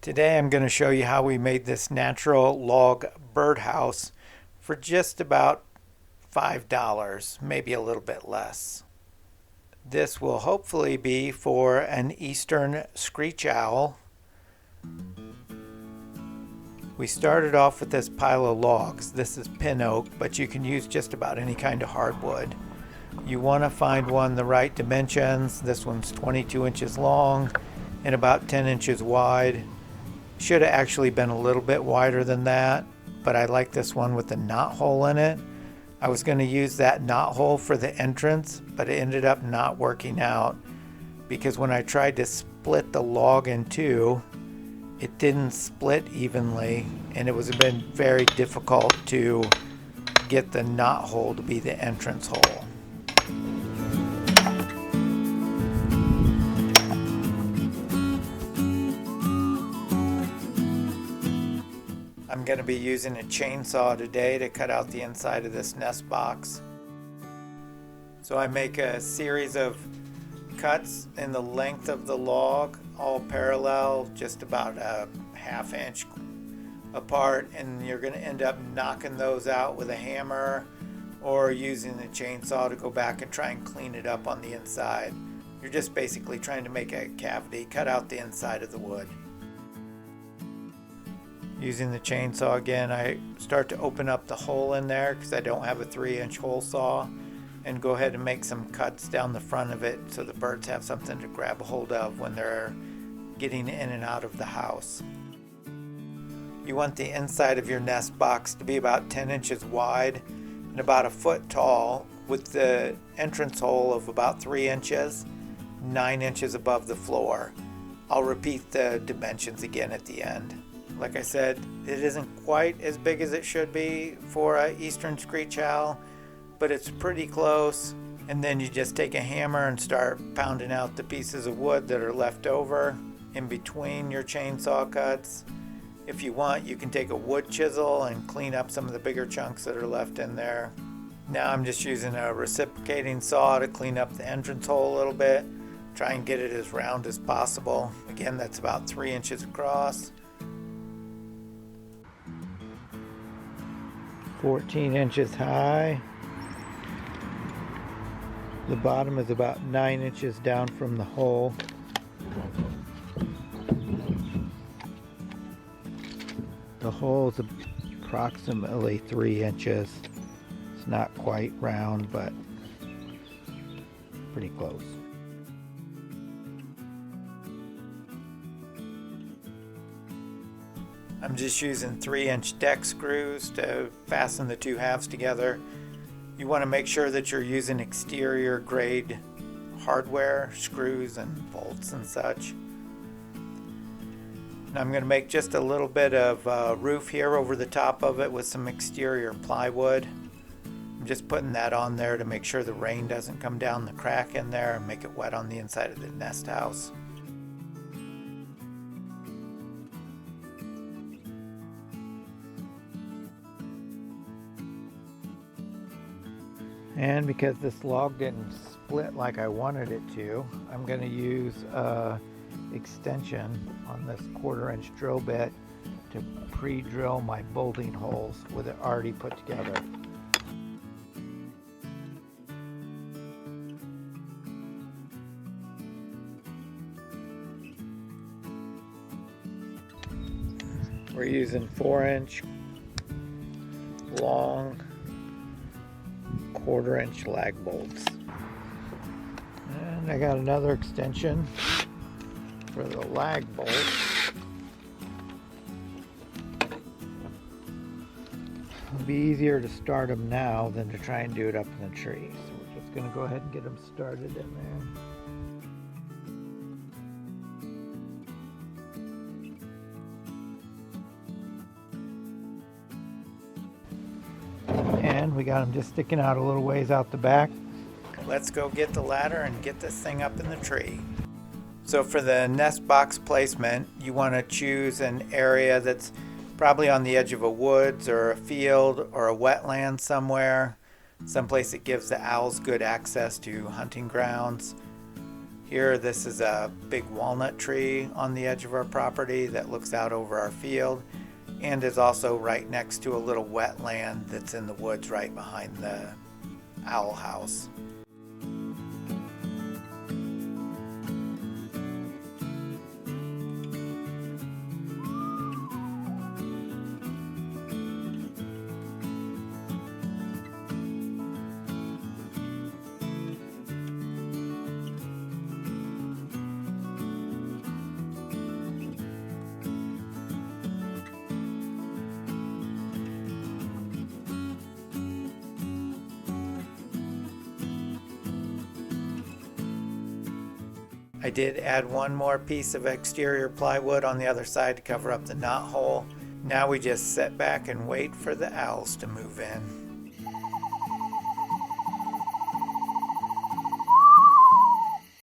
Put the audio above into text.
Today I'm going to show you how we made this natural log birdhouse for just about $5, maybe a little bit less. This will hopefully be for an eastern screech owl. We started off with this pile of logs. This is pin oak, but you can use just about any kind of hardwood. You want to find one the right dimensions. This one's 22 inches long and about 10 inches wide. Should have actually been a little bit wider than that, but I like this one with the knot hole in it. I was going to use that knot hole for the entrance, but it ended up not working out because when I tried to split the log in two, it didn't split evenly, and it was been very difficult to get the knot hole to be the entrance hole. I'm going to be using a chainsaw today to cut out the inside of this nest box. So I make a series of cuts in the length of the log, all parallel, just about a ½ inch apart, and you're going to end up knocking those out with a hammer or using the chainsaw to go back and try and clean it up on the inside. You're just basically trying to make a cavity, cut out the inside of the wood. Using the chainsaw again, I start to open up the hole in there because I don't have a 3-inch hole saw, and go ahead and make some cuts down the front of it so the birds have something to grab a hold of when they're getting in and out of the house. You want the inside of your nest box to be about 10 inches wide and about a foot tall, with the entrance hole of about 3 inches, 9 inches above the floor. I'll repeat the dimensions again at the end. Like I said, it isn't quite as big as it should be for an eastern screech owl, but it's pretty close. And then you just take a hammer and start pounding out the pieces of wood that are left over in between your chainsaw cuts. If you want, you can take a wood chisel and clean up some of the bigger chunks that are left in there. Now I'm just using a reciprocating saw to clean up the entrance hole a little bit. Try and get it as round as possible. Again, that's about 3 inches across. 14 inches high. The bottom is about 9 inches down from the hole. The hole is approximately 3 inches. It's not quite round, but pretty close. I'm just using 3-inch deck screws to fasten the two halves together. You want to make sure that you're using exterior grade hardware, screws and bolts and such. And I'm going to make just a little bit of roof here over the top of it with some exterior plywood. I'm just putting that on there to make sure the rain doesn't come down the crack in there and make it wet on the inside of the nest house. And because this log didn't split like I wanted it to, I'm going to use extension on this 1/4-inch drill bit to pre-drill my bolting holes with it already put together. We're using 4-inch long 1/4-inch lag bolts. And I got another extension for the lag bolt. It'll be easier to start them now than to try and do it up in the tree. So we're just going to go ahead and get them started in there. And we got them just sticking out a little ways out the back. Let's go get the ladder and get this thing up in the tree. So for the nest box placement, you want to choose an area that's probably on the edge of a woods or a field or a wetland somewhere, someplace that gives the owls good access to hunting grounds. Here, this is a big walnut tree on the edge of our property that looks out over our field and is also right next to a little wetland that's in the woods right behind the owl house. I did add one more piece of exterior plywood on the other side to cover up the knot hole. Now we just sit back and wait for the owls to move in.